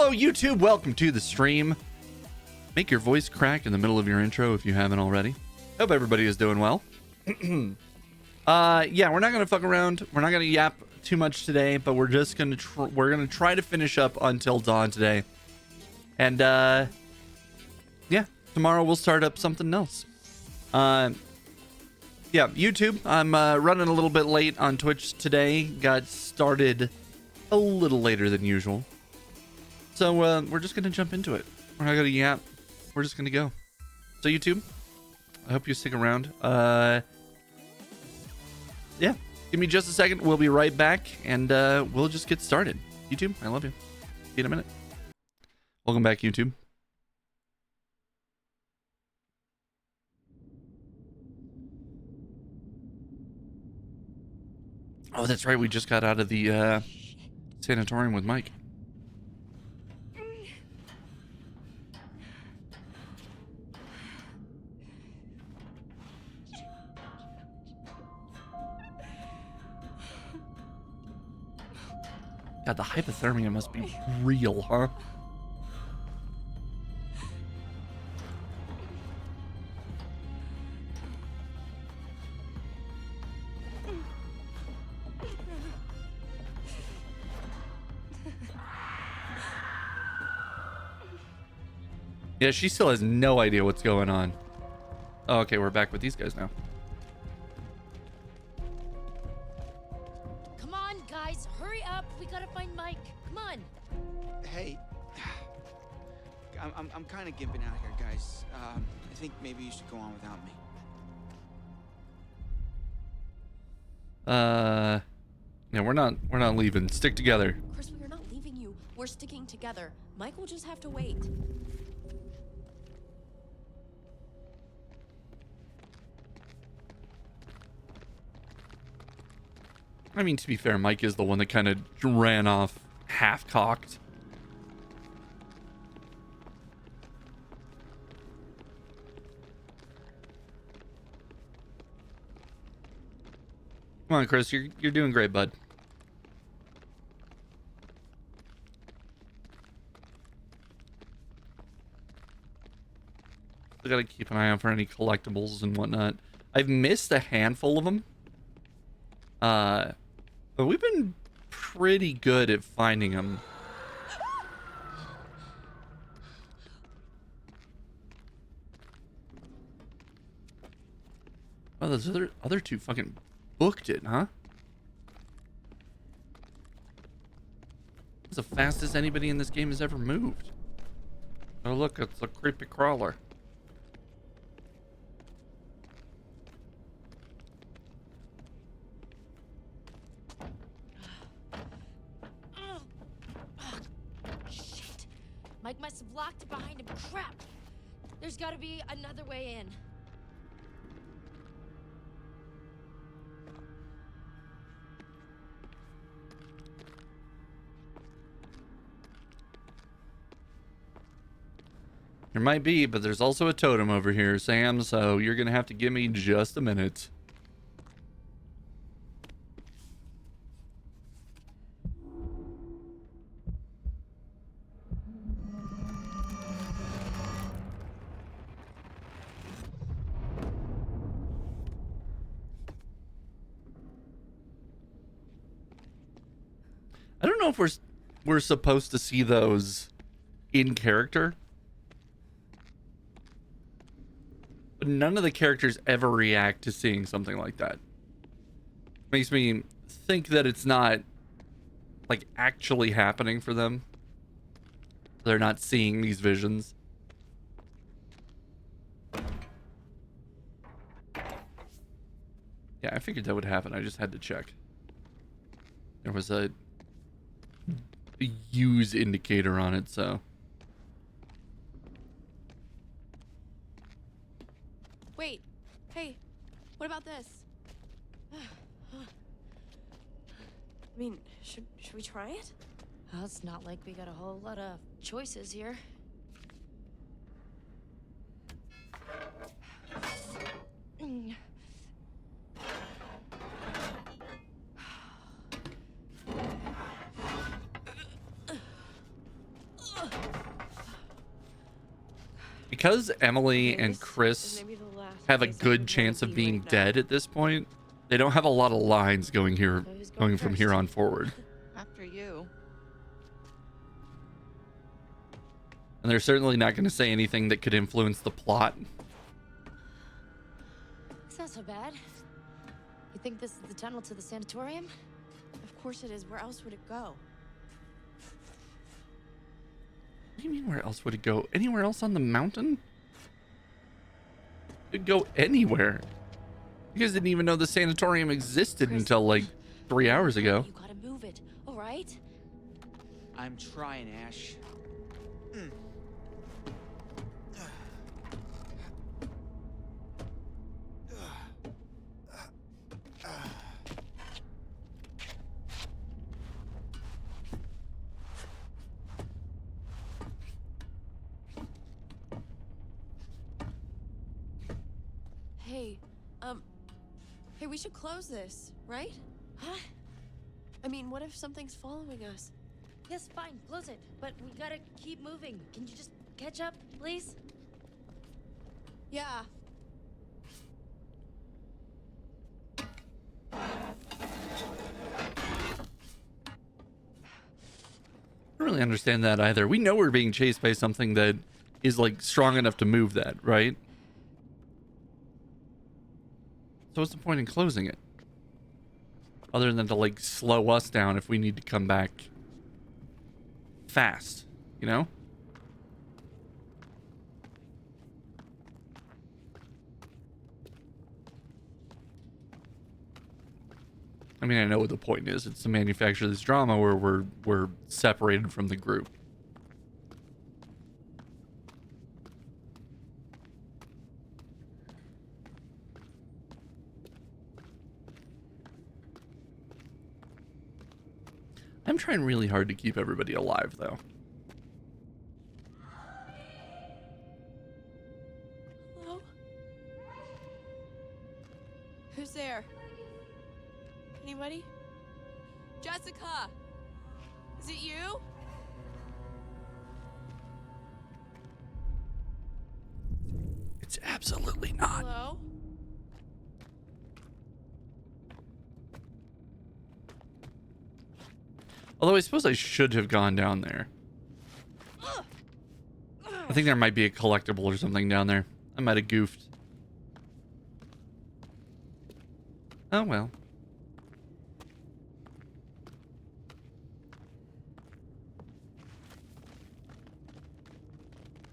Hello, YouTube. Welcome to the stream. Make your voice crack in the middle of your intro if you haven't already. Hope everybody is doing well. Yeah, we're not gonna fuck around. We're not gonna yap too much today, but we're just gonna try to finish up until dawn today. And yeah, tomorrow we'll start up something else. Yeah, YouTube. I'm running a little bit late on Twitch today. Got started a little later than usual. So we're just gonna jump into it. We're not gonna yap. We're just gonna go. So YouTube, I hope you stick around. Yeah, give me just a second. We'll be right back, and we'll just get started. YouTube, I love you. See you in a minute. Welcome back, YouTube. Oh, that's right. We just got out of the sanatorium with Mike. God, the hypothermia must be real, huh? Yeah, she still has no idea what's going on. Oh, okay, we're back with these guys now. Come on, guys, hurry up. We gotta find Mike. Come on. Hey, I'm kind of gimping out here, guys. I think maybe you should go on without me. Yeah, we're not leaving. Stick together. Chris, we're not leaving you. We're sticking together. Mike will just have to wait. I mean, to be fair, Mike is the one that kind of ran off half-cocked. Come on, Chris, you're doing great, bud. I gotta keep an eye out for any collectibles and whatnot. I've missed a handful of them. But we've been pretty good at finding them. Oh, those other two fucking booked it, huh? That's the fastest anybody in this game has ever moved. Oh, look, it's a creepy crawler. Mike must have locked it behind him. Crap! There's gotta be another way in. There might be, but there's also a totem over here, Sam, so you're gonna have to give me just a minute. I don't know if we're supposed to see those in character. But none of the characters ever react to seeing something like that. Makes me think that it's not like actually happening for them. They're not seeing these visions. Yeah, I figured that would happen. I just had to check. There was a use indicator on it, so. Wait. Hey, what about this? I mean, should we try it? Well, it's not like we got a whole lot of choices here. Because Emily Okay, and this is Chris maybe the last have a place I good would chance wanna of be being right now. dead at this point, they don't have a lot of lines going here, So who's going from here first? on forward. After you. And they're certainly not going to say anything that could influence the plot. It's not so bad. You think this is the tunnel to the sanatorium? Of course it is. Where else would it go? What do you mean, where else would it go? Anywhere else on the mountain? It'd go anywhere. You guys didn't even know the sanatorium existed Chris. until like 3 hours ago. You gotta move it, all right? I'm trying, Ash. Hey, hey, we should close this, right? Huh? I mean, what if something's following us? Yes, fine, close it. But we gotta keep moving. Can you just catch up, please? Yeah. I don't really understand that either. We know we're being chased by something that is like strong enough to move that, right? So what's the point in closing it? Other than to like slow us down if we need to come back fast, you know? I mean, I know what the point is. It's to manufacture this drama where we're separated from the group. I'm trying really hard to keep everybody alive, though. Hello? Who's there? Anybody? Jessica! Is it you? It's absolutely not. Hello? Although I suppose I should have gone down there. I think there might be a collectible or something down there. I might have goofed. Oh well.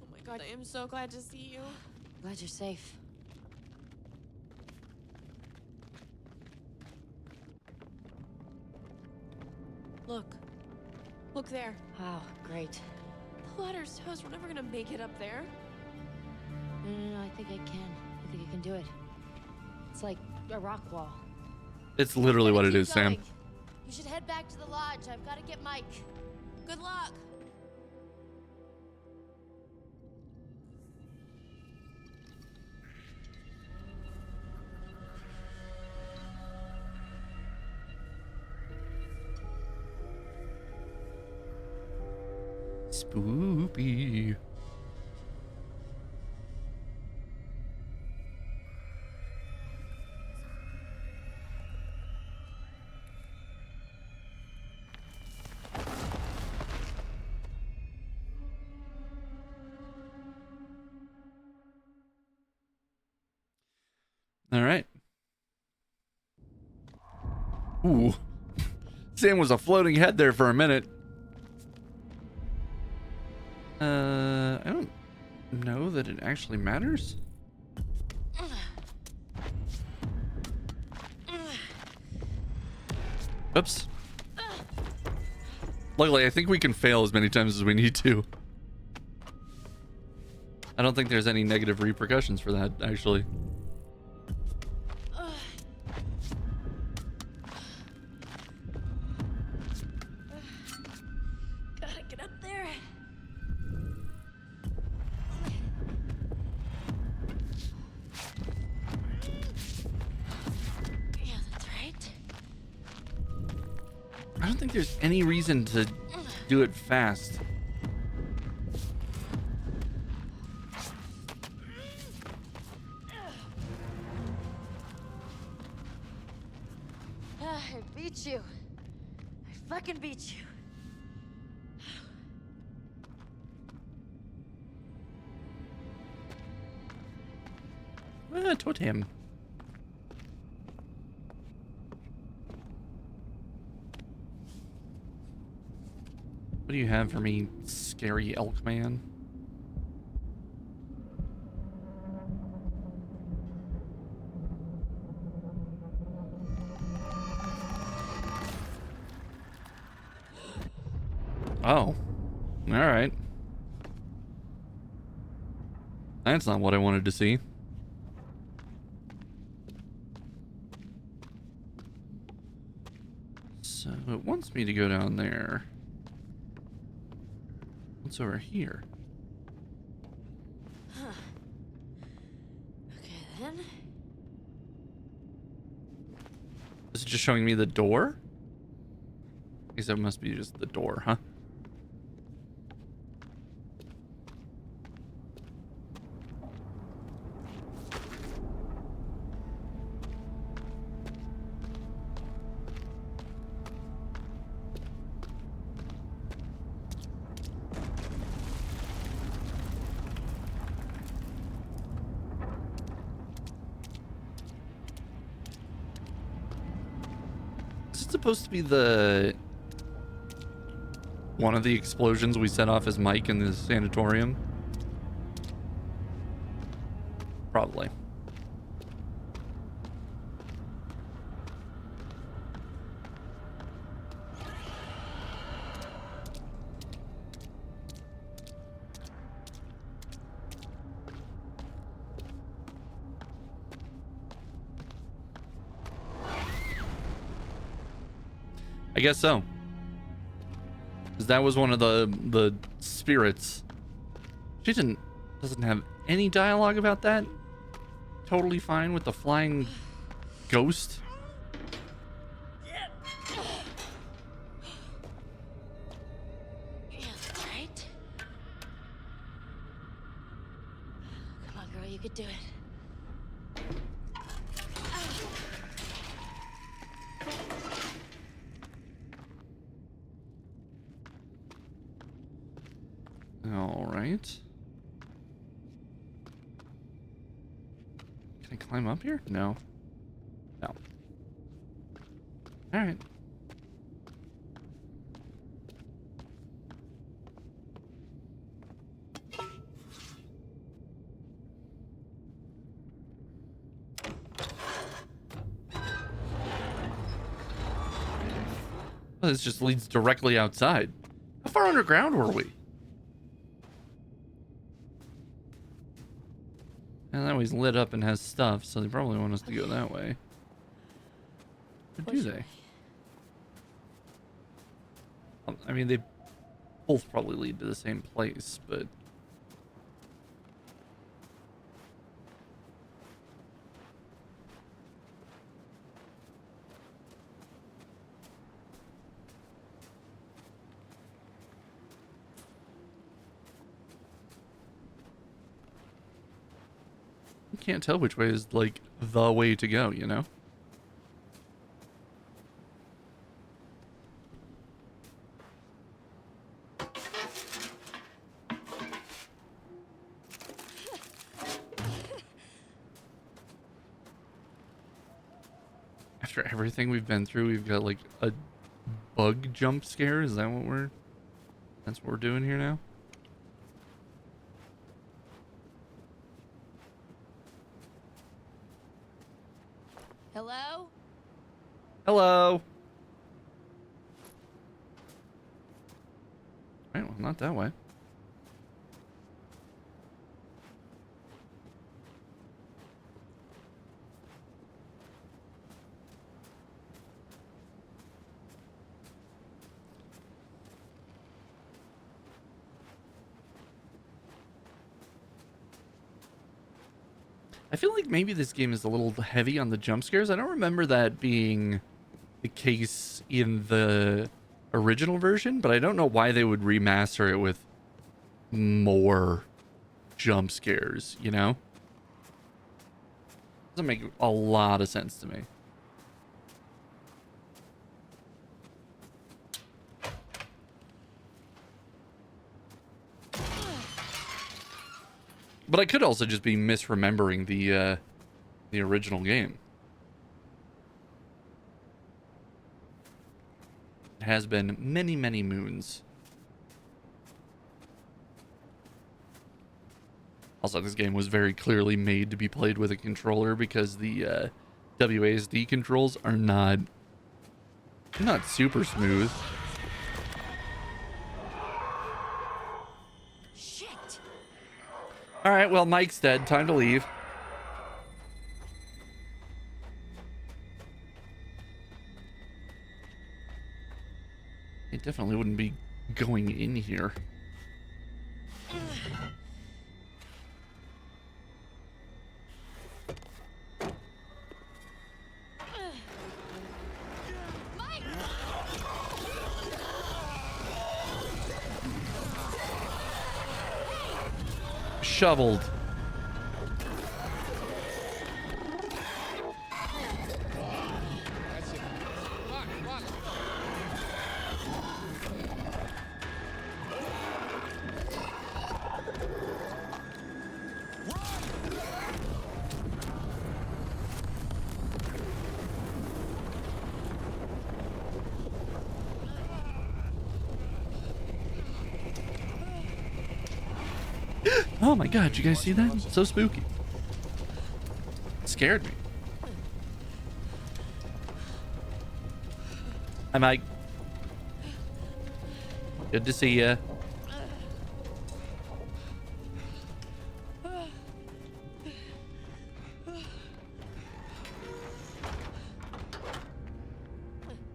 Oh my god, I am so glad to see you. Glad you're safe. Look. Look there. Wow, great. The ladder's toast. We're never gonna make it up there. No, I think I can. I think I can do it. It's like a rock wall. It's literally what it Keep is, Sam. going. You should head back to the lodge. I've got to get Mike. Good luck. Spoopy. All right. Ooh. Sam was a floating head there for a minute. I don't know that it actually matters. Oops. Luckily, I think we can fail as many times as we need to. I don't think there's any negative repercussions for that, actually. Gotta get up there. Yeah, that's right. I don't think there's any reason to do it fast. beat you. I fucking beat you. Totem. What do you have for me, scary elk man? Oh. Alright. That's not what I wanted to see. So it wants me to go down there. What's over here? Huh. Okay then. Is it just showing me the door? I guess it must be just the door, huh? Is it supposed to be the one of the explosions we set off as Mike in the sanatorium? Probably. I guess so. Because that was one of the spirits. She doesn't have any dialogue about that. Totally fine with the flying ghost. Yeah, right. Come on, girl, you could do it. All right. Can I climb up here? No. No. All right. Well, this just leads directly outside. How far underground were we? And that way's lit up and has stuff, so they probably want us to go that way. Or do they? I mean, they both probably lead to the same place, but... can't tell which way is like the way to go, you know? After everything we've been through, we've got like a bug jump scare. Is that what that's what we're doing here now? Hello? Hello. Right, well, not that way. I feel like maybe this game is a little heavy on the jump scares. I don't remember that being the case in the original version, but I don't know why they would remaster it with more jump scares, you know? Doesn't make a lot of sense to me. But I could also just be misremembering the original game. It has been many, many moons. Also, this game was very clearly made to be played with a controller because the WASD controls are not super smooth. Shit. All right, well, Mike's dead. Time to leave. It definitely wouldn't be going in here. Mike! Shoveled. Oh my god, you guys see that? So spooky. It scared me. Hi, Mike. Good to see ya.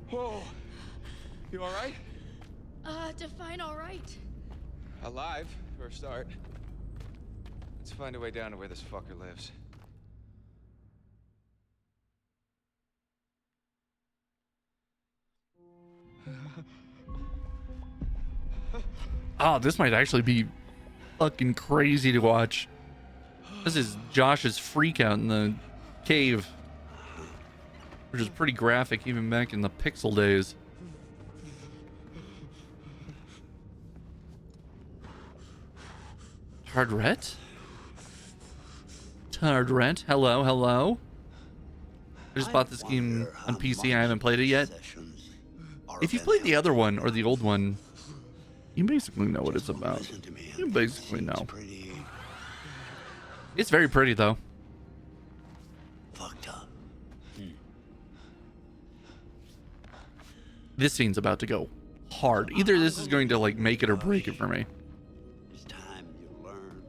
Whoa. You alright? Define all right. Alive, for a start. Let's find a way down to where this fucker lives. Oh, this might actually be fucking crazy to watch. This is Josh's freak out in the cave, which is pretty graphic even back in the pixel days. Tardret? Tardret? Hello, hello? I just bought this game on PC. I haven't played it yet. If you played the other one or the old one, you basically know what it's about. You basically know. It's very pretty, though. Fucked up. This scene's about to go hard. Either this is going to like make it or break it for me. It's time you learn.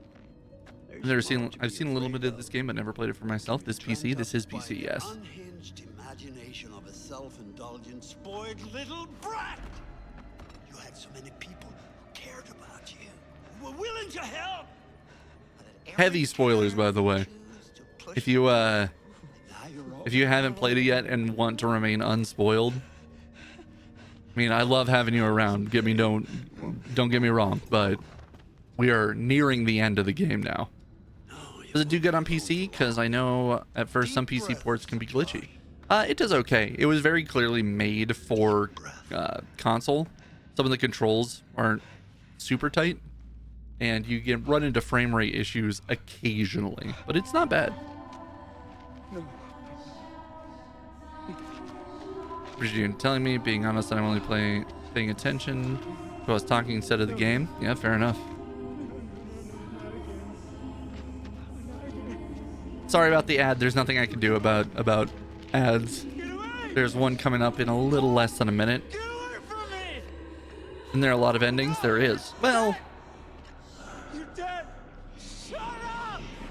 I've seen a little bit of this game, but never played it for myself. This PC, this is PC, yes. Unhinged imagination of a self-indulgent, spoiled little brat. You had so many people who cared about you, who were willing to help. But at every Heavy spoilers, by the way. choose to push If you now you're all if you haven't played it yet and want to remain unspoiled, I mean, I love having you around. Don't get me wrong, but we are nearing the end of the game now. Does it do good on PC? Because I know at first some PC ports can be glitchy. It does okay. It was very clearly made for console. Some of the controls aren't super tight, and you can run into frame rate issues occasionally, but it's not bad. Appreciate you telling me. Being honest, I'm only paying attention. So I was talking instead of the game. Yeah, fair enough. Sorry about the ad. There's nothing I can do about ads. There's one coming up in a little less than a minute. And there are a lot of endings. There is. Well,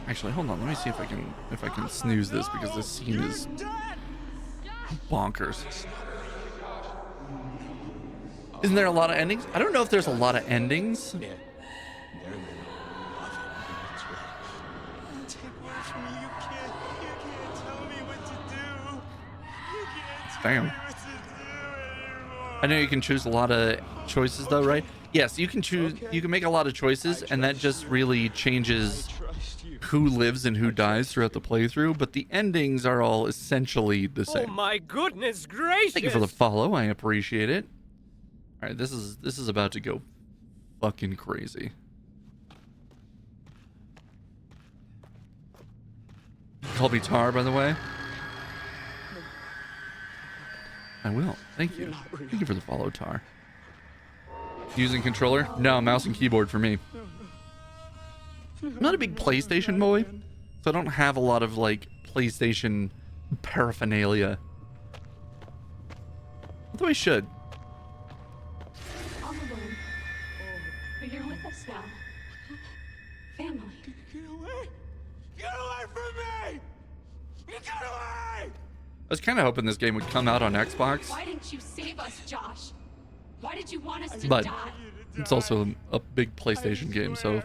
actually, hold on. Let me see if I can snooze this because this scene is bonkers. Isn't there a lot of endings? I don't know if there's a lot of endings. Take word from me. You can't tell me what to do. You can't tell Damn. me what to do anymore. I know you can choose a lot of choices though, right? Yes, you can choose. You can make a lot of choices, and that just really changes Trust you. who lives and who dies throughout the playthrough. But the endings are all essentially the Oh same. my goodness gracious! Thank you for the follow. I appreciate it. All right, this is about to go fucking crazy. Call me Tar, by the way. I will. Thank you. Thank you for the follow, Tar. Using controller? No, mouse and keyboard for me. I'm not a big PlayStation boy, so I don't have a lot of like PlayStation paraphernalia. Although I should. All alone. But you're with us now. Family. Get away! Get away from me! Get away! I was kind of hoping this game would come out on Xbox, Why didn't you save us, Josh? Why did you want us to but die? it's also a big PlayStation game, so.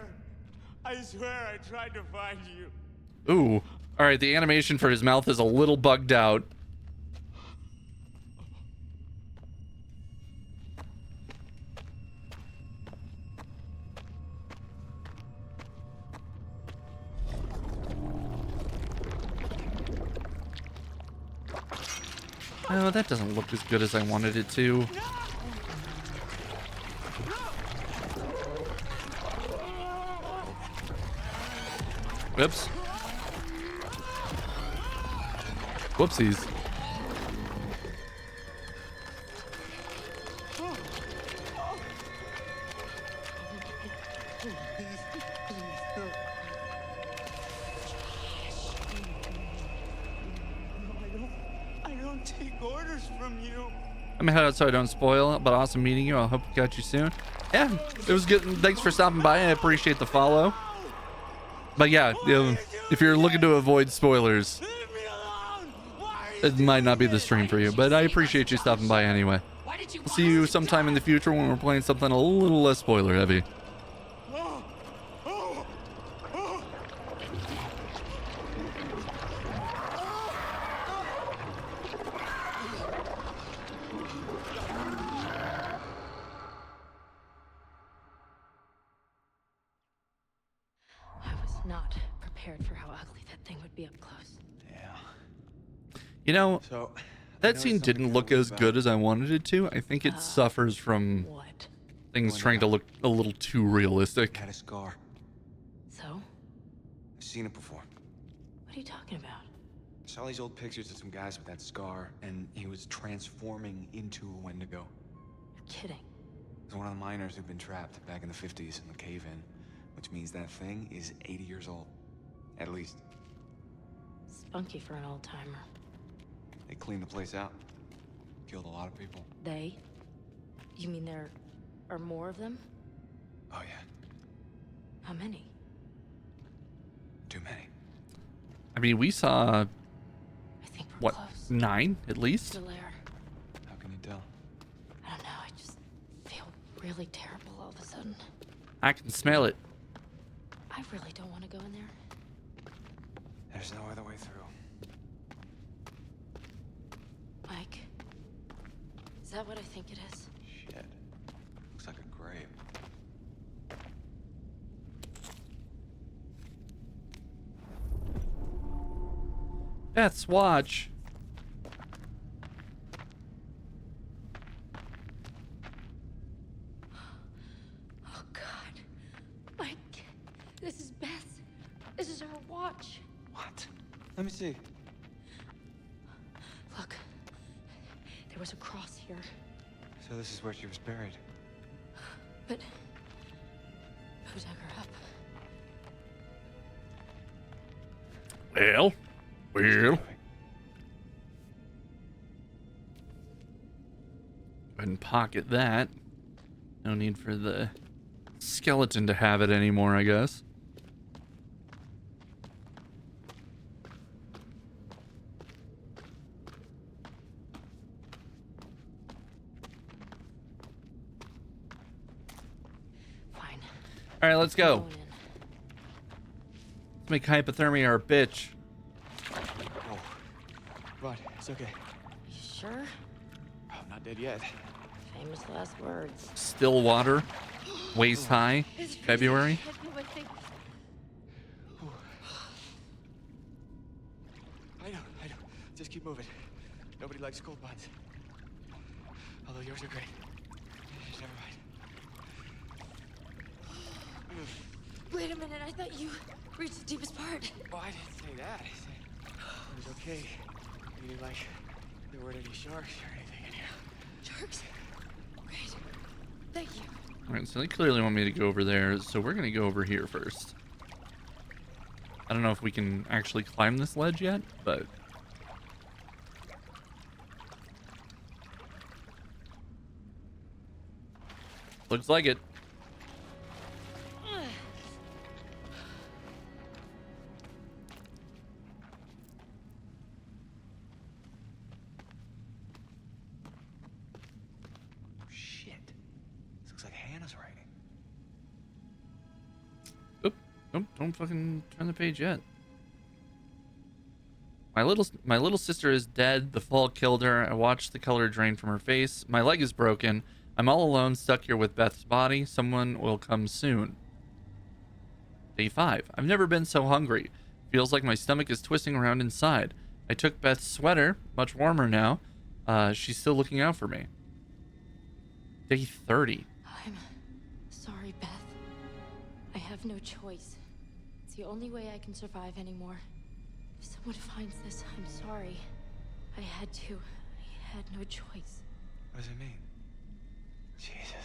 I swear I tried to find you. Ooh. Alright, the animation for his mouth is a little bugged out. Oh, that doesn't look as good as I wanted it to. Whoops. Whoopsies. I don't take orders from you. I'm gonna head out so I don't spoil it, but awesome meeting you. I hope to catch you soon. Yeah, it was good. Thanks for stopping by. I appreciate the follow. But yeah, if you're looking to avoid spoilers, Leave me alone! Why are you it might not be the stream for you, but I appreciate you stopping by anyway. Why did you I'll see you sometime in the future when we're playing something a little less spoiler heavy. I was not prepared for how ugly that thing would be up close. Yeah. You know, So that scene didn't look as good as I wanted it to. I think it suffers from What? things trying to look a little too realistic. Had a scar. So? I've seen it before. What are you talking about? I saw these old pictures of some guys with that scar, and he was transforming into a Wendigo. You're kidding. It was one of the miners who'd been trapped back in the 50s in the cave-in, which means that thing is 80 years old, at least. Spunky for an old timer. They cleaned the place out, killed a lot of people. They? You mean there are more of them? Oh yeah, How many? too many. I mean, we saw, I think we're what, close. 9 at least? Still there. How can you tell? I don't know. I just feel really terrible all of a sudden. I can smell it. I really don't want to go in there. There's no other way through. Mike, is that what I think it is? Shit. Looks like a grave. Beth's watch. Oh, God. Mike, this is Beth. This is her watch. What? Let me see. Look, there was a cross here, So this is where she was buried. but who dug her up? Well. And pocket that. No need for the skeleton to have it anymore, I guess. Fine. All right, let's go. Going in. Let's make hypothermia our bitch. Oh. Right, it's okay. You sure? I'm not dead yet. Famous last words. Still water, waist high, February. I know. Just keep moving. Nobody likes cold buns. Although yours are great. Never mind. Wait a minute, I thought you reached the deepest part. Oh, I didn't say that. I said was okay. Meaning like there weren't any sharks or anything in here. Sharks. Great. Thank you. All right, so they clearly want me to go over there, so we're gonna go over here first. I don't know if we can actually climb this ledge yet, but looks like it. Shit. This looks like Hannah's writing. Oop, nope, don't fucking turn the page yet. My little sister is dead. The fall killed her. I watched the color drain from her face. My leg is broken. I'm all alone, stuck here with Beth's body. Someone will come soon. Day 5. I've never been so hungry. Feels like my stomach is twisting around inside. I took Beth's sweater, much warmer now. She's still looking out for me. Day 30. I'm sorry, Beth. I have no choice. It's the only way I can survive anymore. If someone finds this, I'm sorry. I had to. I had no choice. What does it mean? Jesus.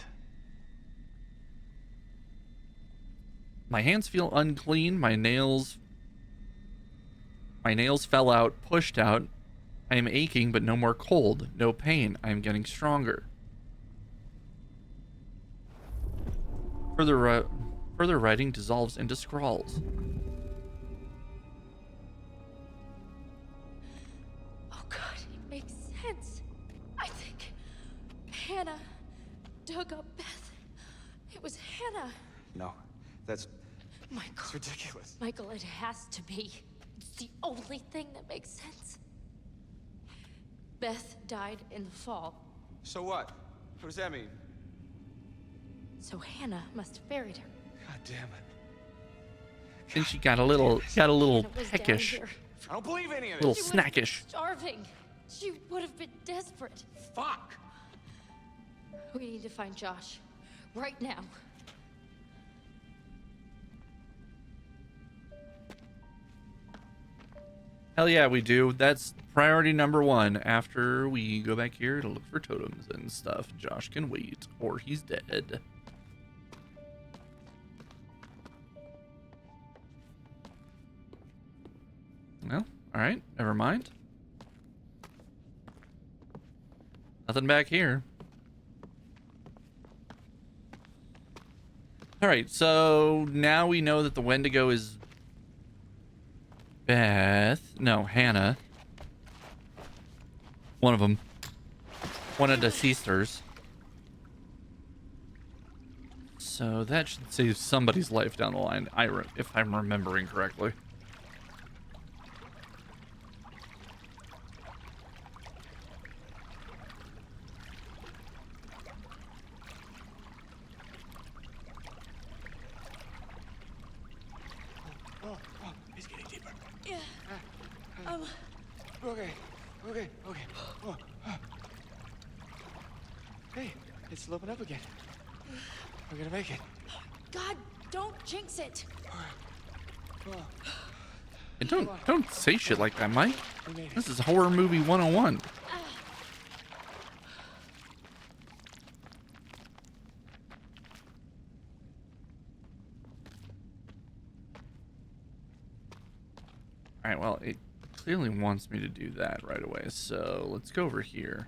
My hands feel unclean. My nails fell out, pushed out. I am aching, but no more cold. No pain. I am getting stronger. Further writing dissolves into scrawls. Oh God, it makes sense. I think Hannah dug up Beth. It was Hannah. No, that's Michael. ridiculous. Michael, it has to be. It's the only thing that makes sense. Beth died in the fall, So what? What does that mean? so Hannah must have buried her. God damn it. And she got a little Hannah was down peckish, here. I don't believe any of little this. She would have been snackish. starving. She would have been desperate. Fuck! We need to find Josh. Right now. Hell yeah, we do. That's priority number 1. After we go back here to look for totems and stuff, Josh can wait, or he's dead. Well, alright, never mind. Nothing back here. Alright, so now we know that the Wendigo is Hannah. One of them. One of the sisters. So that should save somebody's life down the line, if I'm remembering correctly. Oh, it's getting deeper. Yeah. Okay. Oh. Hey, it's sloping up again. We're gonna make it. God, don't jinx it. Oh, And don't say shit like that, Mike. we made it. This is horror movie 101. Alright, well, it clearly wants me to do that right away, so let's go over here.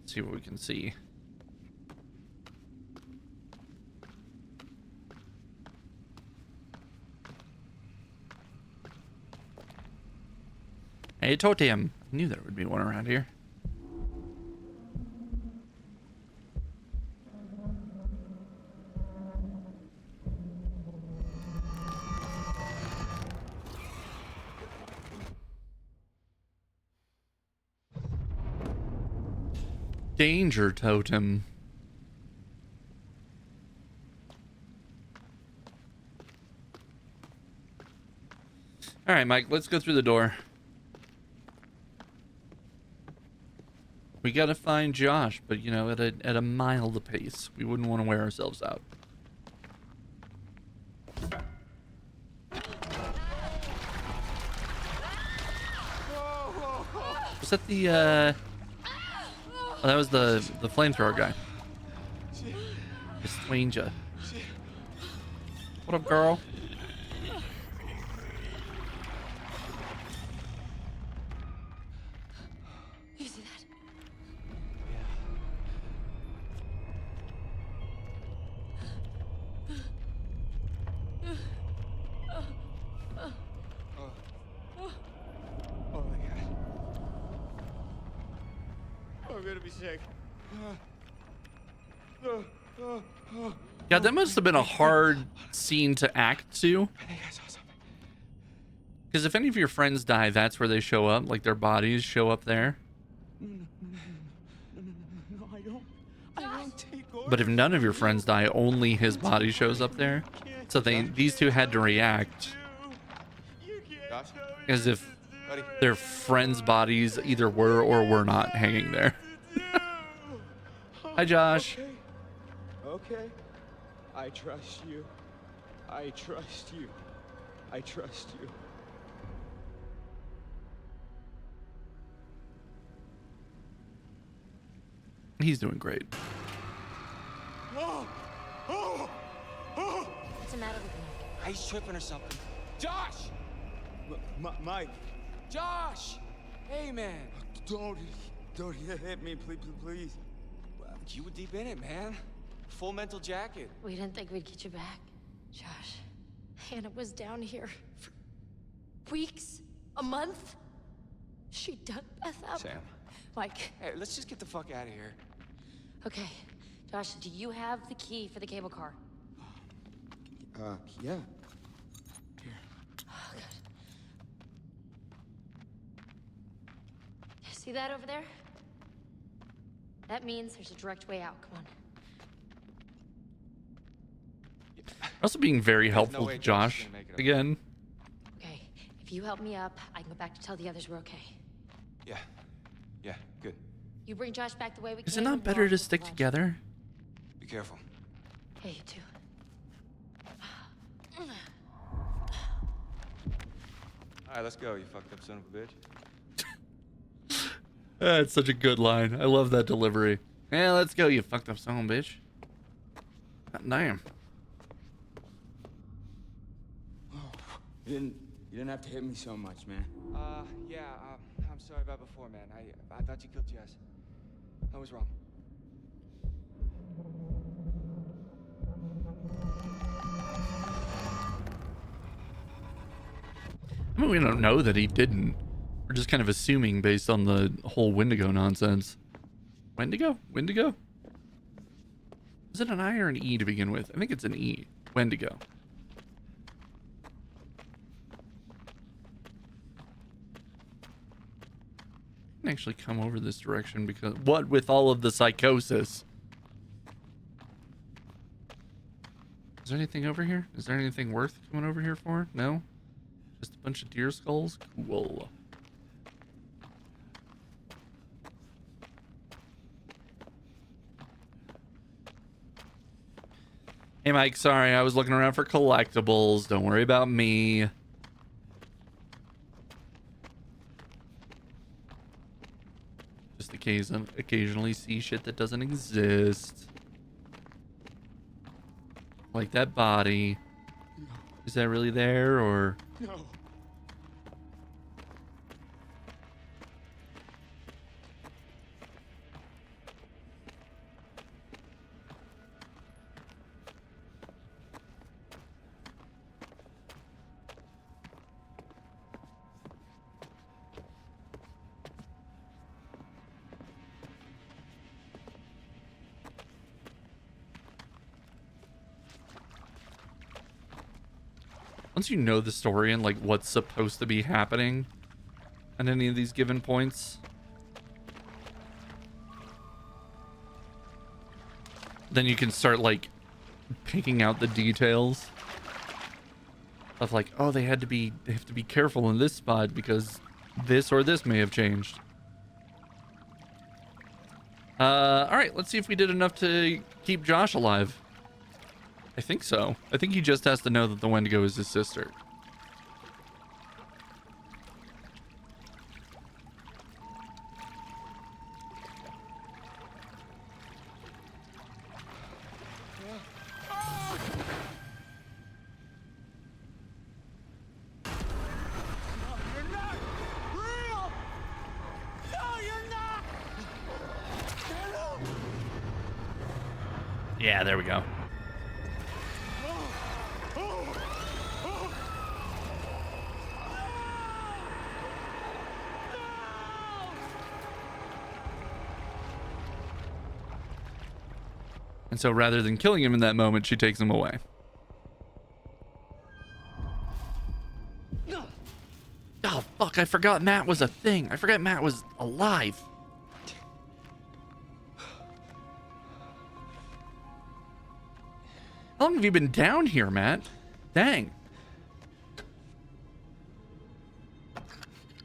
See what we can see. Hey, totem. Knew there would be one around here. Danger totem. All right, Mike, let's go through the door. We gotta find Josh, but you know, at a mild pace. We wouldn't want to wear ourselves out. Was that the oh, that was the flamethrower guy. The stranger. What up, girl? You see that? Oh my god. I'm gonna be sick. Yeah, that must have been a hard scene to act to. I think I saw something. Because if any of your friends die, that's where they show up. Like their bodies show up there. No, I don't take orders. But if none of your friends die, only his body shows up there. So these two had to react Josh? as if Buddy. their friends' bodies either were or were not hanging there. Hi, Josh. Okay. I trust you. I trust you. I trust you. He's doing great. Oh! Oh! Oh! What's the matter with him? He's tripping or something. Josh! Mike. Josh! Hey, man. Don't hit me, please. Well, you were deep in it, man. Full mental jacket. We didn't think we'd get you back, Josh. Hannah was down here for weeks, a month. She dug Beth up. Sam. Mike. Hey, let's just get the fuck out of here. Okay, Josh, do you have the key for the cable car? Yeah. Oh, good. See that over there? That means there's a direct way out. Come on. Also being very helpful way to Josh is Josh gonna make it up. again. Okay, if you help me up, I can go back to tell the others we're okay. Yeah. Yeah, good. You bring Josh back the way we Is it came, not and better we'll to all stick lunch. together? Be careful. Yeah, you too. All right, let's go, you fucked up son of a bitch. That's such a good line. I love that delivery. Yeah, let's go, you fucked up son of a bitch. God damn. You didn't have to hit me so much, man. Yeah, I'm sorry about before, man. I thought you killed Jess. I was wrong. I mean, we don't know that he didn't. We're just kind of assuming based on the whole Wendigo nonsense. Wendigo? Wendigo? Is it an I or an E to begin with? I think it's an E. Wendigo. I can actually come over this direction because what with all of the psychosis? Is there anything over here? Is there anything worth coming over here for? No? Just a bunch of deer skulls? Cool. Hey Mike, sorry, I was looking around for collectibles. Don't worry about me. Just occasionally see shit that doesn't exist. Like that body. Is that really there or? No. Once you know the story and like what's supposed to be happening at any of these given points, then you can start like picking out the details of like, oh, they have to be careful in this spot because this or this may have changed. All right, let's see if we did enough to keep Josh alive. I think so. I think he just has to know that the Wendigo is his sister. Yeah, there we go. And so rather than killing him in that moment, she takes him away. Oh, fuck, I forgot Matt was a thing. I forgot Matt was alive. How long have you been down here, Matt? Dang.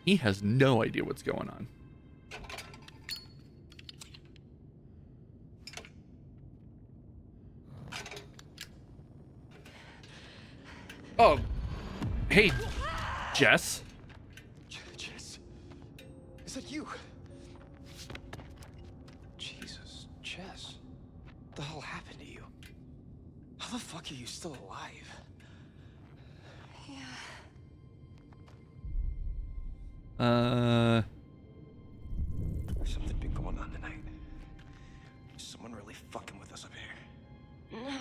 He has no idea what's going on. Oh, hey, Jess. Jess, is that you? Jesus, Jess, what the hell happened to you? How the fuck are you still alive? There's something big going on tonight. Is someone really fucking with us up here? No,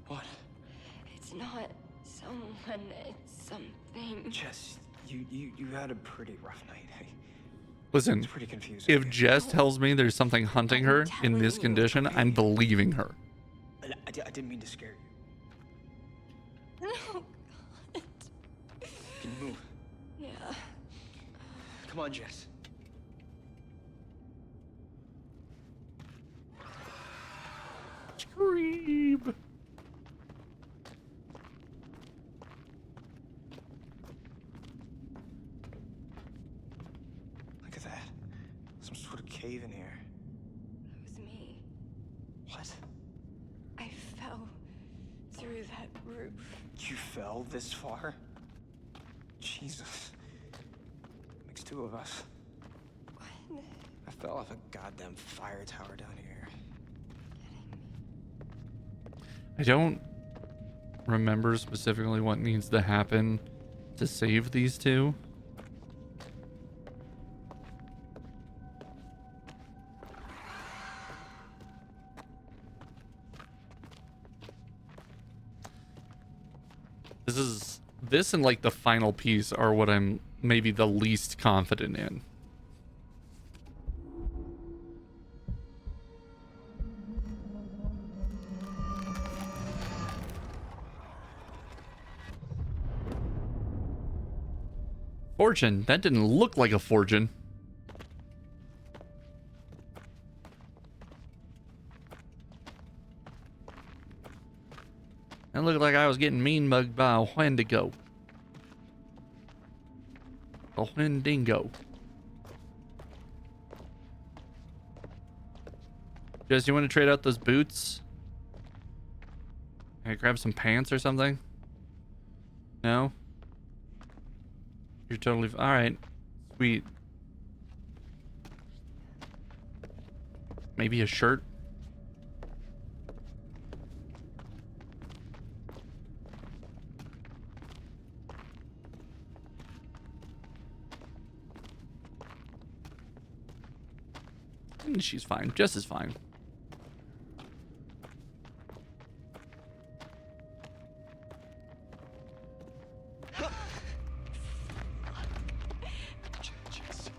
What? it's not someone, it's something. Jess, you had a pretty rough night. Hey, Listen, it's pretty confusing. if Jess tells me there's something hunting her in this condition, I'm believing her. I didn't mean to scare you. No, God. Can you move? Yeah. Come on, Jess. Scream. Look at that. Some sort of cave in here. It was me. What? I fell through that roof. You fell this far? Jesus. Makes two of us. What? I fell off a goddamn fire tower down here. I don't remember specifically what needs to happen to save these two. This and like the final piece are what I'm maybe the least confident in. Fortune? That didn't look like a fortune. That looked like I was getting mean mugged by a Wendigo. A Wendigo. Jess, you want to trade out those boots? Can I grab some pants or something? No? You're totally... Alright. Sweet. Maybe a shirt? She's fine. Jess is fine. Jess.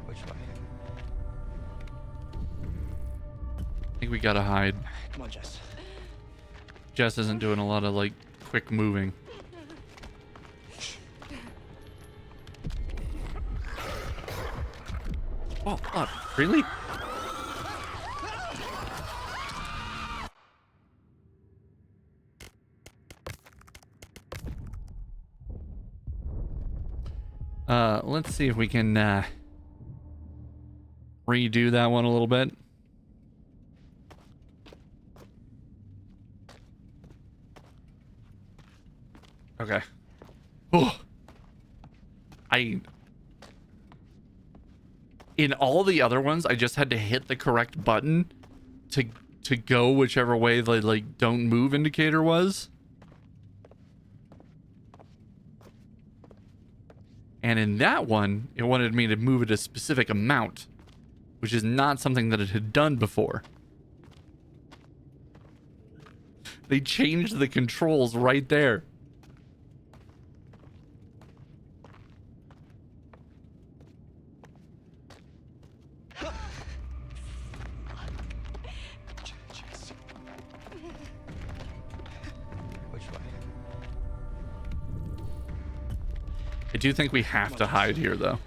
Which way? I think we gotta hide. Come on, Jess. Jess isn't doing a lot of, like, quick moving. Oh, fuck. Really? Let's see if we can, redo that one a little bit. Okay. Oh. In all the other ones, I just had to hit the correct button to go whichever way the, like, don't move indicator was. And in that one, it wanted me to move it a specific amount. which is not something that it had done before. They changed the controls right there. Which way? I do think we have to hide here, though.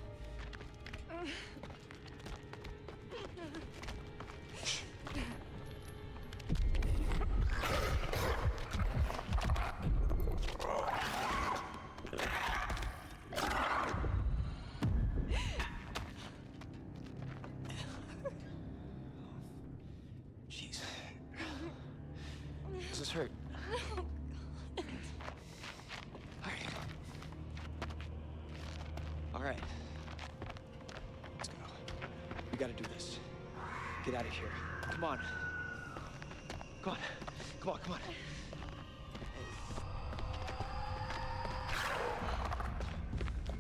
Jeez. Does this hurt? All right. Let's go. We gotta do this. Get out of here. Come on. Come on. Come on, come on.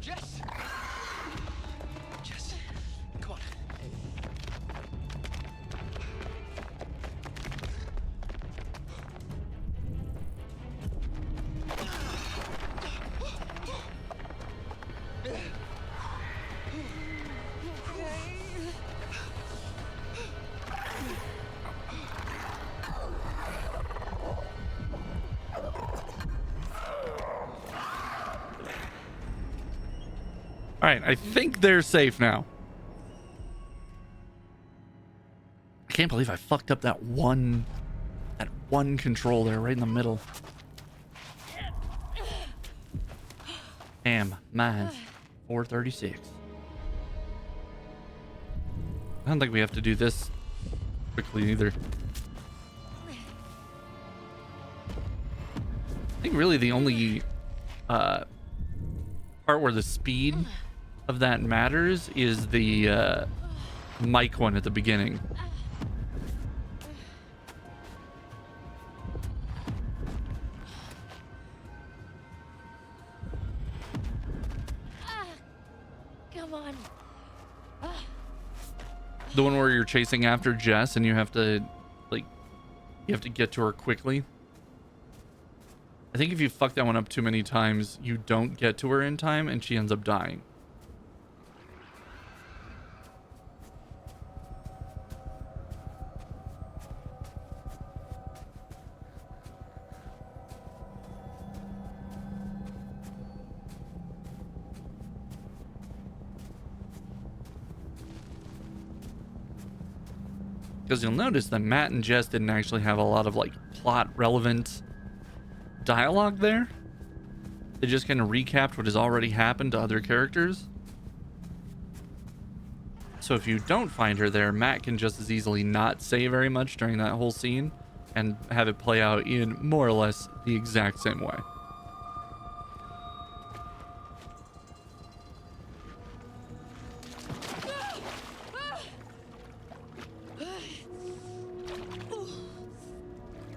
Jess! Jess, come on. All right, I think they're safe now. I can't believe I fucked up that one control there right in the middle. Damn, mine's 436. I don't think we have to do this quickly either. I think really the only part where the speed of that matters is the mic one at the beginning. Come on. The one where you're chasing after Jess and you have to get to her quickly. I think if you fuck that one up too many times, you don't get to her in time and she ends up dying. Because you'll notice that Matt and Jess didn't actually have a lot of like plot relevant dialogue there. They just kind of recapped what has already happened to other characters. So if you don't find her there, Matt can just as easily not say very much during that whole scene and have it play out in more or less the exact same way.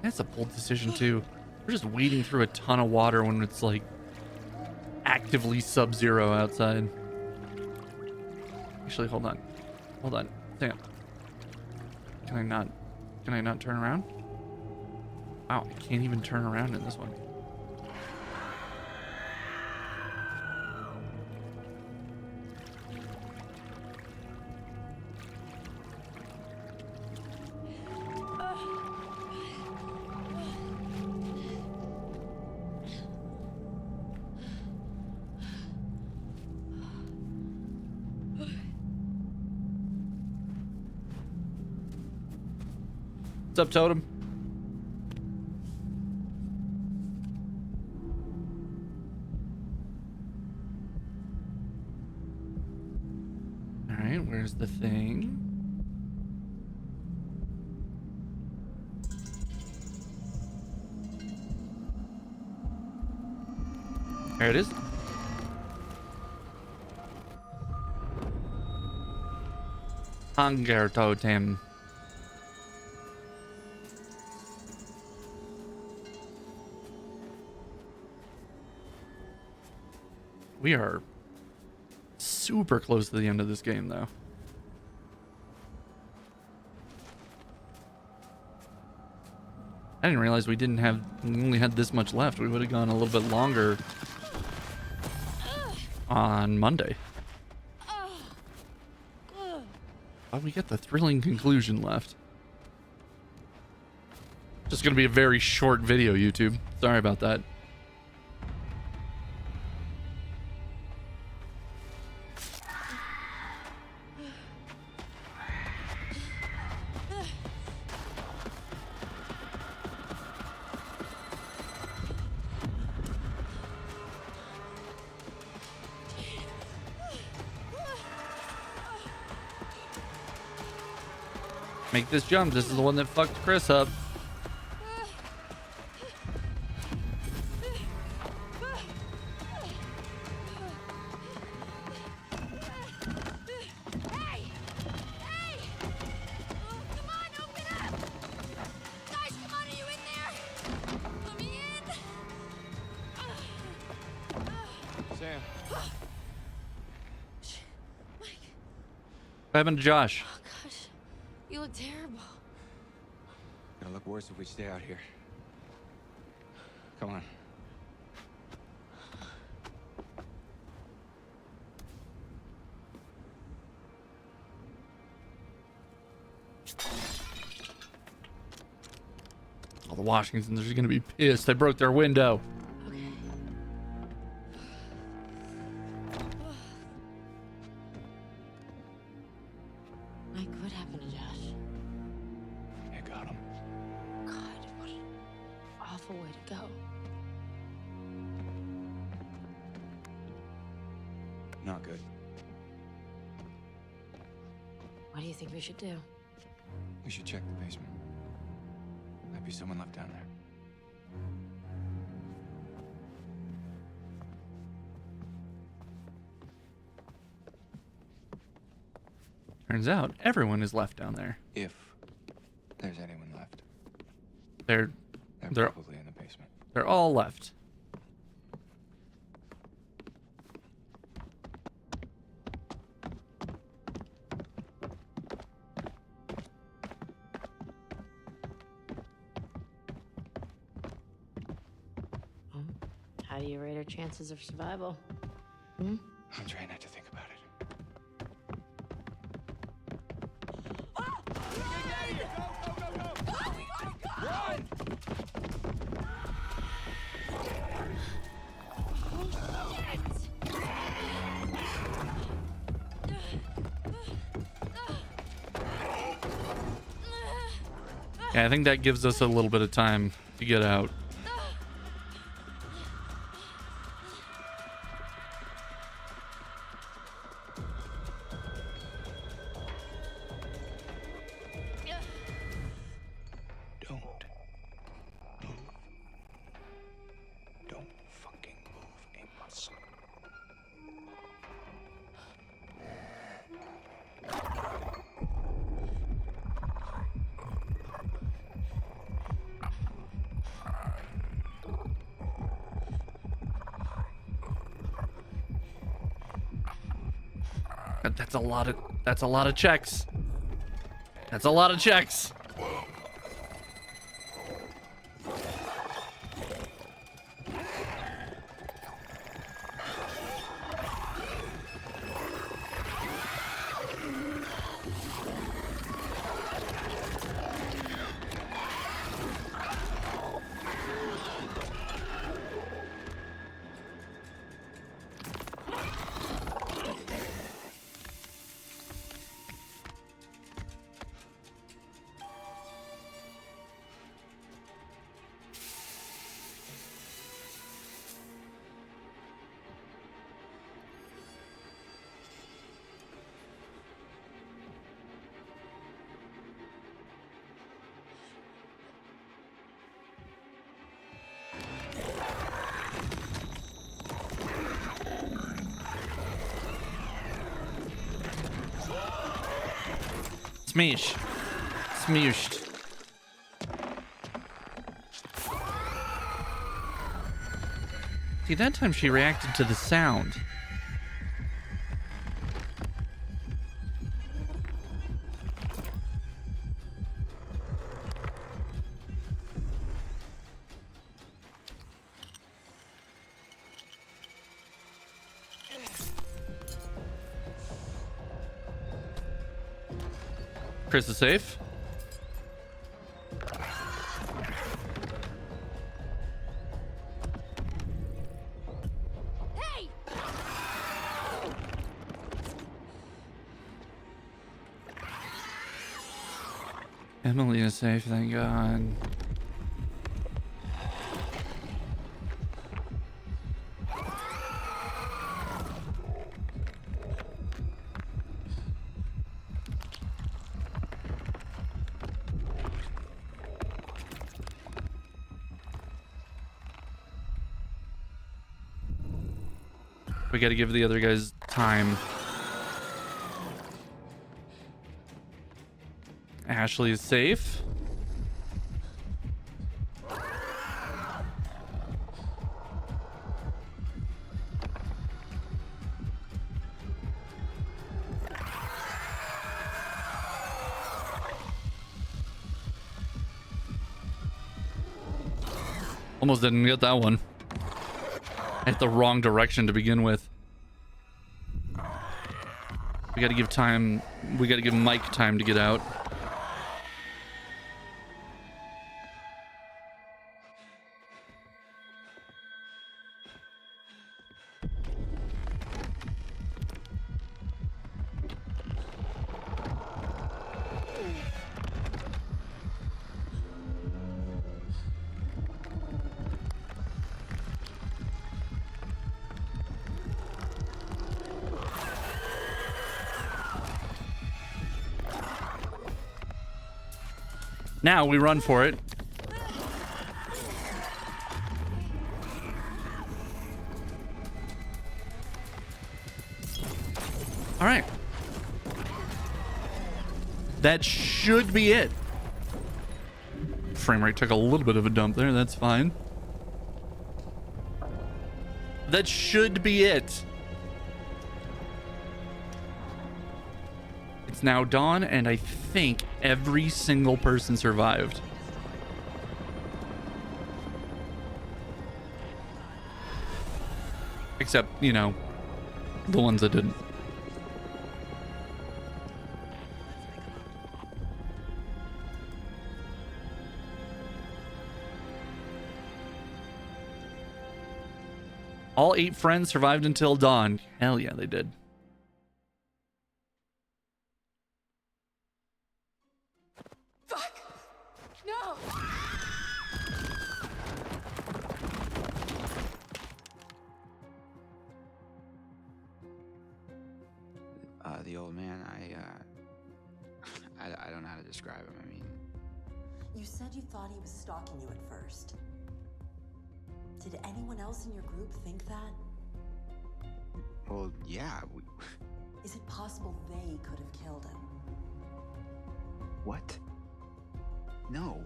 That's a bold decision too. We're just wading through a ton of water when it's like actively sub-zero outside. Actually, hold on. Sam. Can I not turn around? Wow, I can't even turn around in this one. What's up, Totem? All right, where's the thing? There it is. Hunger totem. We are super close to the end of this game, though. I didn't realize we only had this much left. We would have gone a little bit longer on Monday. But we get the thrilling conclusion left. Just gonna be a very short video, YouTube. Sorry about that. Make this jump. This is the one that fucked Chris up. Sam. What happened to Josh? Oh gosh, you look terrible. It'll look worse if we stay out here. Come on. All the Washingtons are gonna be pissed. They broke their window. Okay. Mike, what happened to Josh? I got him. God, what an awful way to go. Not good. What do you think we should do? We should check the basement. Might be someone left down there. Turns out everyone is left down there. If there's anyone left. They're They're probably in the basement. they're all left. How do you rate our chances of survival? Hmm? I'm trying not to think about it. Yeah, I think that gives us a little bit of time to get out. Don't move. Don't fucking move a muscle. That's a lot of checks. That's a lot of checks. Smeesh. Smeeshed. See, that time she reacted to the sound. Chris is safe. Hey! Emily is safe, thank God. We gotta give the other guys time. Ashley is safe. Almost didn't get that one. Hit the wrong direction to begin with. We gotta give time. We gotta give Mike time to get out. Now we run for it. All right. That should be it. Frame rate took a little bit of a dump there. That's fine. That should be it. It's now dawn, and I think every single person survived. Except, you know, the ones that didn't. All 8 friends survived until dawn. Hell yeah, they did. Fuck! No! The old man, I don't know how to describe him. I mean, You said you thought he was stalking you at first. Did anyone else in your group think that? well, yeah. Is it possible they could have killed him? What? No,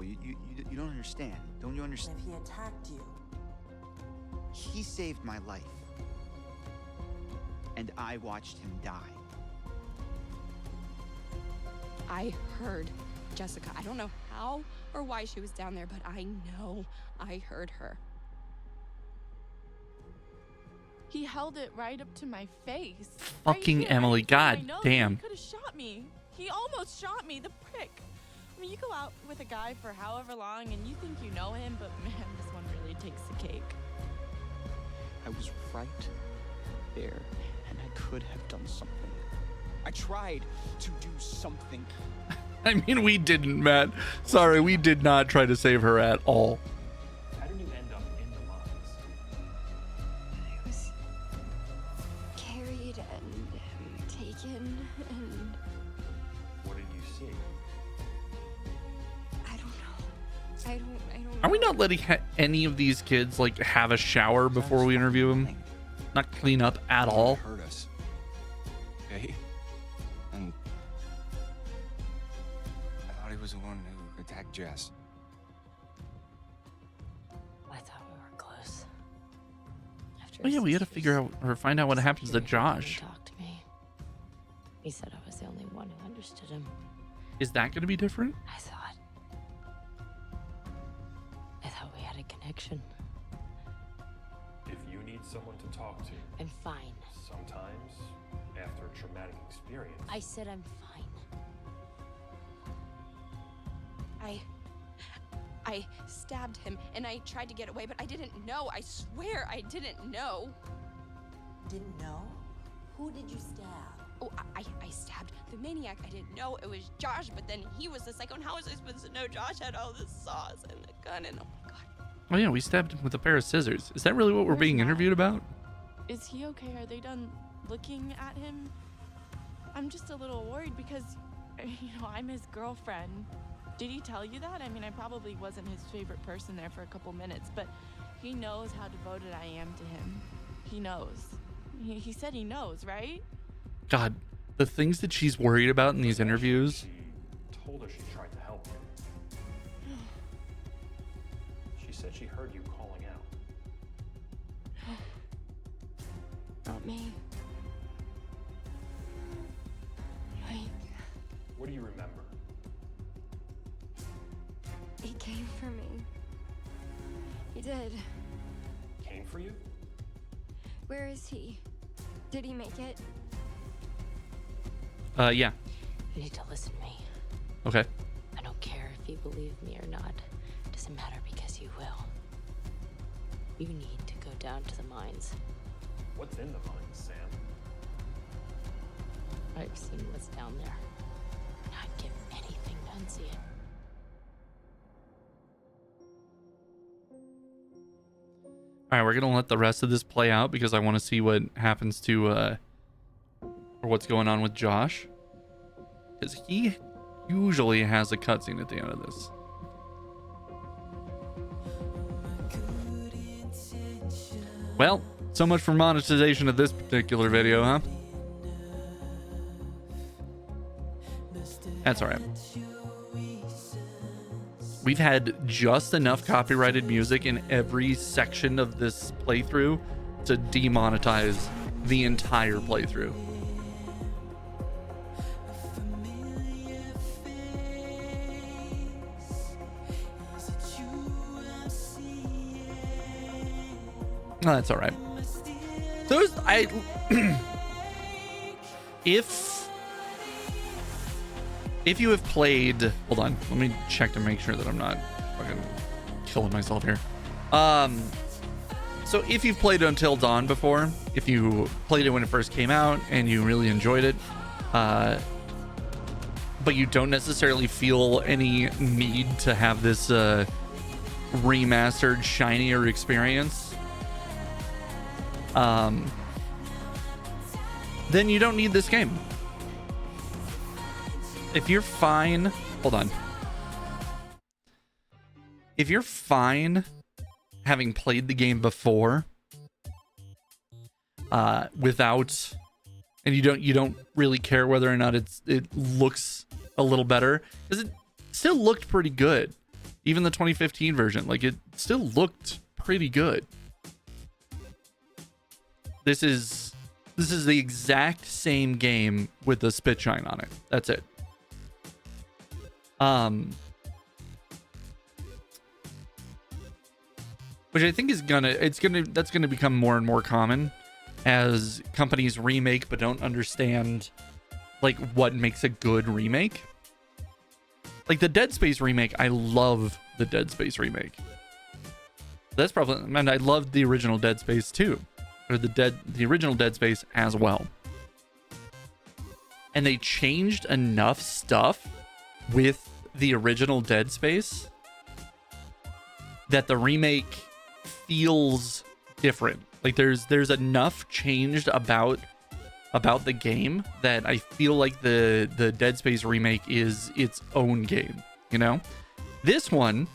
you don't understand. Don't you And understand? if he attacked you, He saved my life, and I watched him die. I heard Jessica. I don't know how or why she was down there, but I know I heard her. He held it right up to my face. Fucking right here, Emily, right in front god of my nose. damn. He could have shot me. He almost shot me, the prick. I mean, you go out with a guy for however long and you think you know him, but man, this one really takes the cake. I was right there, and I could have done something. I tried to do something. I mean, we didn't, Matt. Sorry, we did not try to save her at all. How did you end up in the mines? I was carried and taken, and What did you see? I don't know. I don't Are we know. not letting any of these kids, like, have a shower before we interview them? Not clean up at all? Hurt us. Okay? And I thought he was the one who attacked Jess. I thought we were close. After Oh yeah, we gotta figure out or find out what happens to Josh. Talk to me. He said I was the only one who understood him. Is that gonna be different? I thought we had a connection. If you need someone to talk to, I'm fine. sometimes after a traumatic experience, I said I'm fine. I stabbed him and I tried to get away, but I didn't know. I swear I didn't know. Didn't know? Who did you stab? Oh, I stabbed the maniac. I didn't know it was Josh, but then he was the psycho. And how was I supposed to know Josh had all this sauce and the gun and oh my god. Oh yeah, we stabbed him with a pair of scissors. Is that really what we're being interviewed about? Is he okay? Are they done looking at him? I'm just a little worried because, I'm his girlfriend. Did he tell you that? I mean, I probably wasn't his favorite person there for a couple minutes, but he knows how devoted I am to him. He knows. He said he knows, right? God, the things that she's worried about in these interviews. She told her she tried to help you. She said she heard you calling out. Not me. What do you remember? He came for me. He did. Came for you? Where is he? Did he make it? Yeah. You need to listen to me. Okay. I don't care if you believe me or not. It doesn't matter because you will. You need to go down to the mines. What's in the mines, Sam? I've seen what's down there. And I'd give anything to unsee it. All right, we're gonna let the rest of this play out because I want to see what happens to or what's going on with Josh, because he usually has a cutscene at the end of this. Well, so much for monetization of this particular video, huh? That's all right. We've had just enough copyrighted music in every section of this playthrough to demonetize the entire playthrough. Oh, that's all right. Those if you have played, hold on, let me check to make sure that I'm not fucking killing myself here. So if you've played Until Dawn before, if you played it when it first came out and you really enjoyed it, but you don't necessarily feel any need to have this remastered, shinier experience, then you don't need this game. If you're fine, hold on. If you're fine having played the game before, without, and you don't really care whether or not it looks a little better, because it still looked pretty good. Even the 2015 version, like, it still looked pretty good. This is the exact same game with the spit shine on it. That's it. Which I think is that's gonna become more and more common as companies remake but don't understand like what makes a good remake. Like the Dead Space remake, I love the Dead Space remake. That's probably, and I loved the original Dead Space too, or the original Dead Space as well. And they changed enough stuff with the original Dead Space that the remake feels different. Like there's enough changed about the game that I feel like the Dead Space remake is its own game, you know? This one,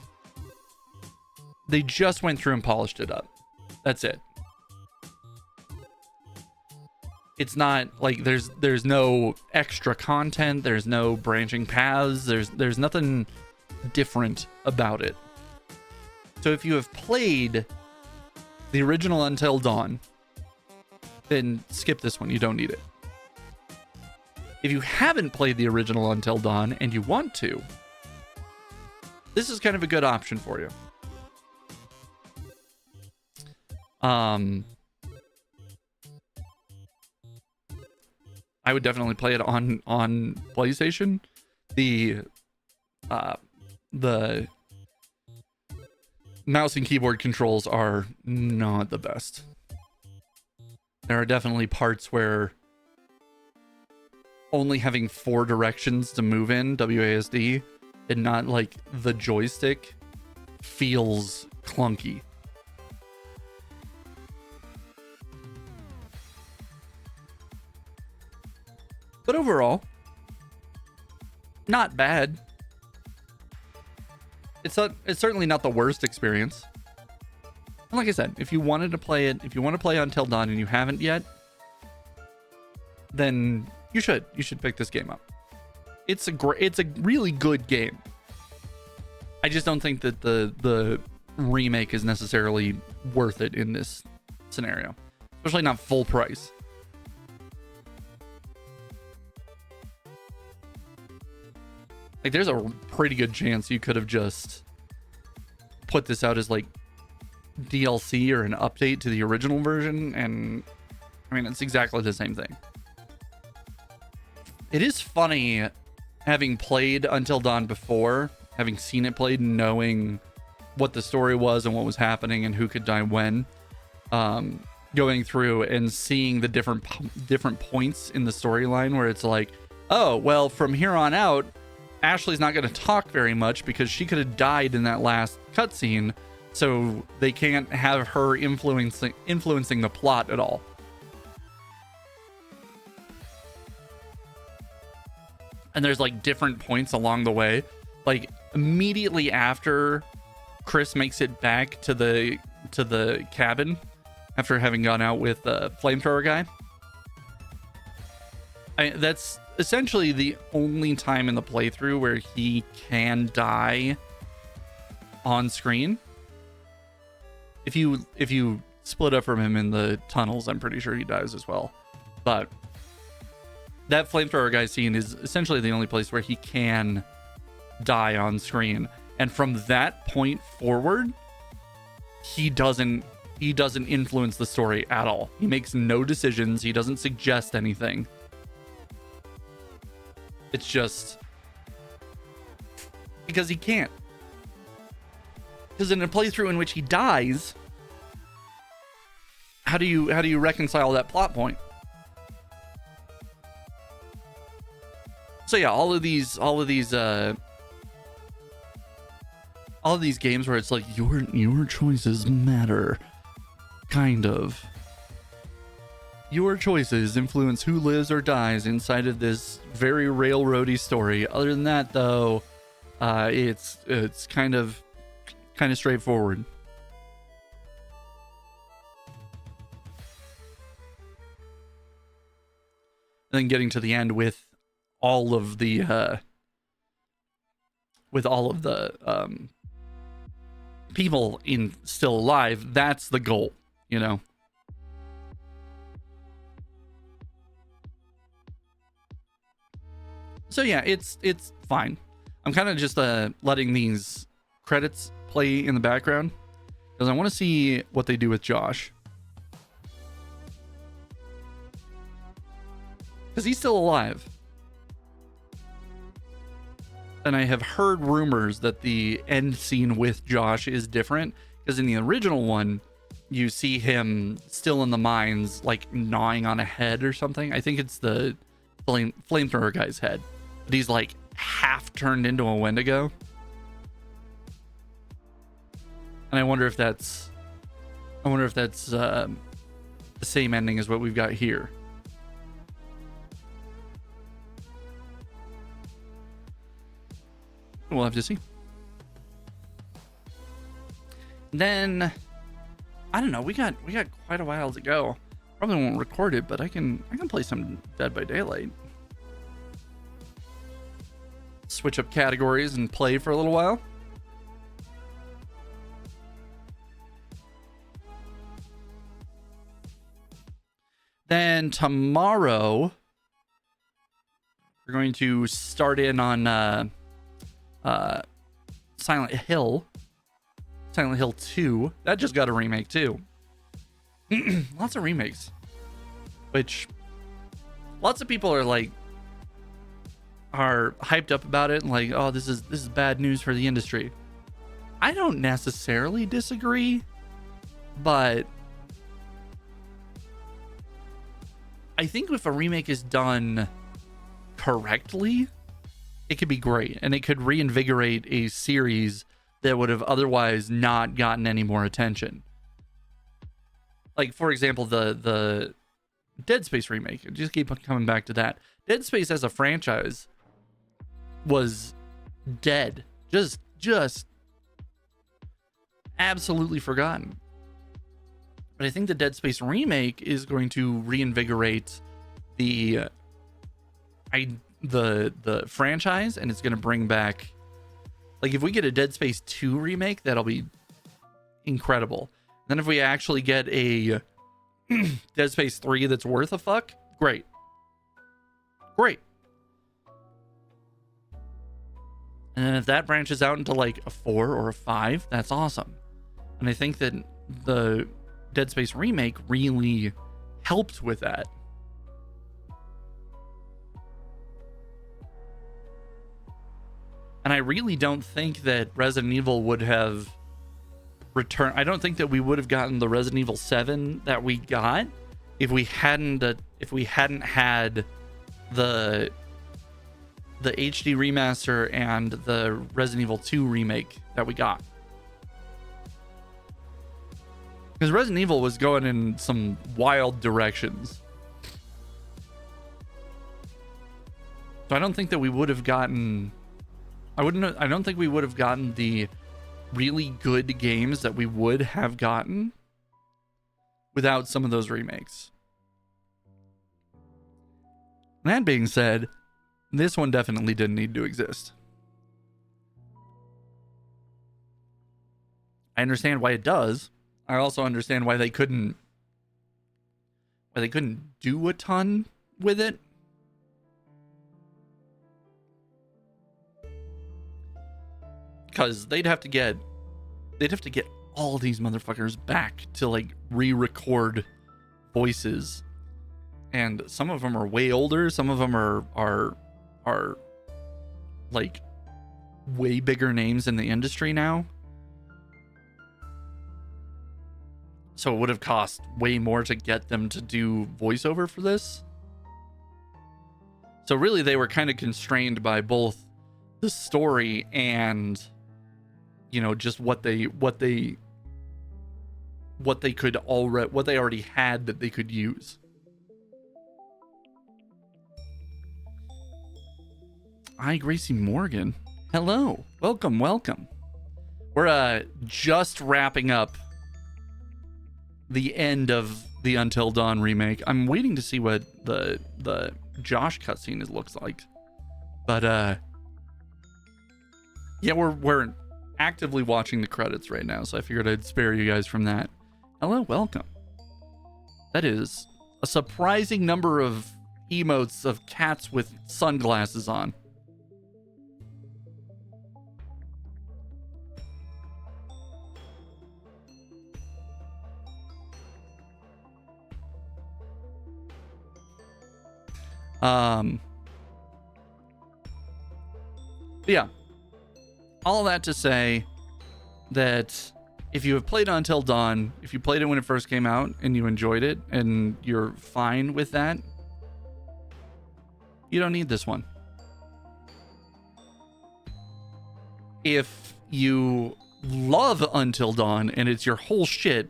they just went through and polished it up. That's it. It's not like there's no extra content, there's no branching paths, there's nothing different about it. So if you have played the original Until Dawn, then skip this one, you don't need it. If you haven't played the original Until Dawn and you want to, this is kind of a good option for you. I would definitely play it on PlayStation. The the mouse and keyboard controls are not the best. There are definitely parts where only having 4 directions to move in, WASD, and not like the joystick, feels clunky. But overall, not bad. It's certainly not the worst experience. And like I said, if you wanted to play it, if you want to play Until Dawn and you haven't yet, then you should pick this game up. It's a really good game. I just don't think that the remake is necessarily worth it in this scenario, especially not full price. Like, there's a pretty good chance you could have just put this out as like DLC or an update to the original version, and I mean, it's exactly the same thing. It is funny having played Until Dawn before, having seen it played, knowing what the story was and what was happening and who could die when, going through and seeing the different points in the storyline where it's like, oh, well, from here on out, Ashley's not going to talk very much because she could have died in that last cutscene, so they can't have her influencing the plot at all. And there's like different points along the way. Like immediately after Chris makes it back to the cabin after having gone out with the flamethrower guy. That's essentially the only time in the playthrough where he can die on screen. If you split up from him in the tunnels, I'm pretty sure he dies as well. But that flamethrower guy scene is essentially the only place where he can die on screen. And from that point forward, he doesn't influence the story at all. He makes no decisions. He doesn't suggest anything. It's just because he can't. Because in a playthrough in which he dies, how do you reconcile that plot point? So yeah, all of these games where it's like your choices matter, kind of. Your choices influence who lives or dies inside of this very railroady story. Other than that, though, it's kind of straightforward. And then getting to the end with all of the people still alive. That's the goal, you know. So yeah, it's fine. I'm kind of just letting these credits play in the background because I want to see what they do with Josh, because he's still alive. And I have heard rumors that the end scene with Josh is different, because in the original one, you see him still in the mines, like gnawing on a head or something. I think it's the flamethrower guy's head, but he's like half turned into a Wendigo. And I wonder if that's the same ending as what we've got here. We'll have to see. Then I don't know, we got quite a while to go. Probably won't record it, but I can play some Dead by Daylight. Switch up categories and play for a little while. Then tomorrow we're going to start in on Silent Hill 2. That just got a remake too. Lots of remakes, which lots of people are like, are hyped up about it and like, oh, this is bad news for the industry. I don't necessarily disagree, but I think if a remake is done correctly, it could be great, and it could reinvigorate a series that would have otherwise not gotten any more attention. Like, for example, the Dead Space remake. Just keep coming back to that. Dead Space as a franchise was dead. Just absolutely forgotten. But I think the Dead Space remake is going to reinvigorate the franchise, and it's going to bring back, like, if we get a Dead Space 2 remake, that'll be incredible. Then if we actually get a Dead Space 3 that's worth a fuck, great. And then if that branches out into like a 4 or a 5, that's awesome. And I think that the Dead Space remake really helped with that. And I really don't think that Resident Evil would have returned. I don't think that we would have gotten the Resident Evil 7 that we got if we hadn't had the HD remaster and the Resident Evil 2 remake that we got. Because Resident Evil was going in some wild directions. So I don't think that we would have gotten... I don't think we would have gotten the really good games that we would have gotten without some of those remakes. That being said, this one definitely didn't need to exist. I understand why it does. I also understand why they couldn't do a ton with it. Because they'd have to get all these motherfuckers back to like re-record voices, and some of them are way older. Some of them are like way bigger names in the industry now. So it would have cost way more to get them to do voiceover for this. So really, they were kind of constrained by both the story and, you know, just what they already had that they could use. Hi, Gracie Morgan. Hello. Welcome. We're just wrapping up the end of the Until Dawn remake. I'm waiting to see what the Josh cutscene looks like. But yeah, we're actively watching the credits right now, so I figured I'd spare you guys from that. Hello, welcome. That is a surprising number of emotes of cats with sunglasses on. Yeah, all that to say that if you have played Until Dawn, if you played it when it first came out and you enjoyed it and you're fine with that, you don't need this one. If you love Until Dawn and it's your whole shit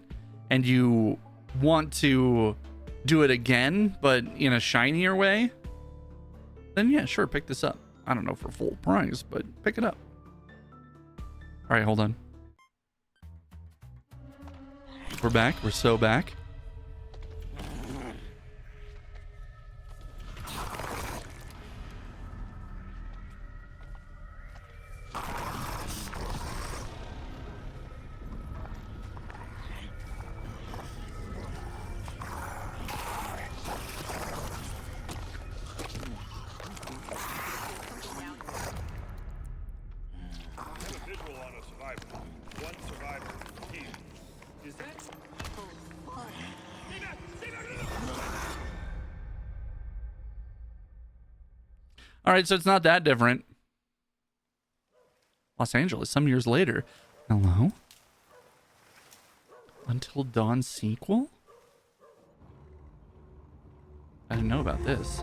and you want to do it again but in a shinier way, then yeah, sure, pick this up. I don't know for full price, but pick it up. All right, hold on. We're back. We're so back. All right, so it's not that different. Los Angeles, some years later. Hello? Until Dawn sequel? I didn't know about this.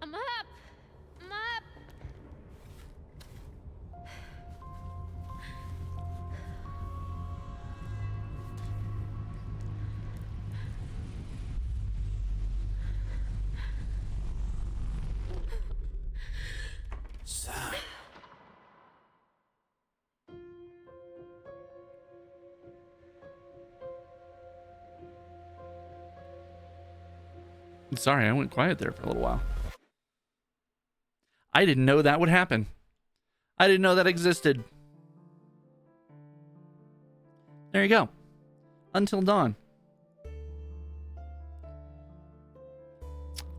I'm up! I'm up! Sam. Sorry, I went quiet there for a little while. I didn't know that would happen. I didn't know that existed. There you go. Until Dawn.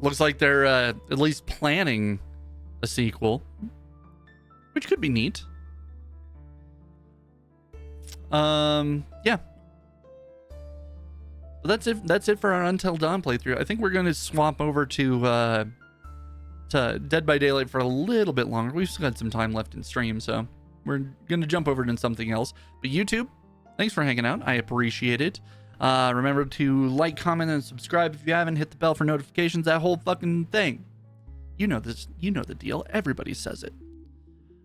Looks like they're at least planning a sequel, which could be neat. Yeah. But that's it for our Until Dawn playthrough. I think we're going to swap over to Dead by Daylight for a little bit longer. We've still got some time left in stream, so we're going to jump over to something else. But YouTube, thanks for hanging out. I appreciate it. Remember to like, comment, and subscribe if you haven't. Hit the bell for notifications, that whole fucking thing. You know this. You know the deal. Everybody says it.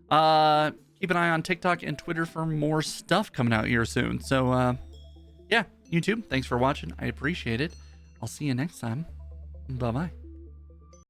Keep an eye on TikTok and Twitter for more stuff coming out here soon. So, yeah, YouTube, thanks for watching. I appreciate it. I'll see you next time. Bye-bye.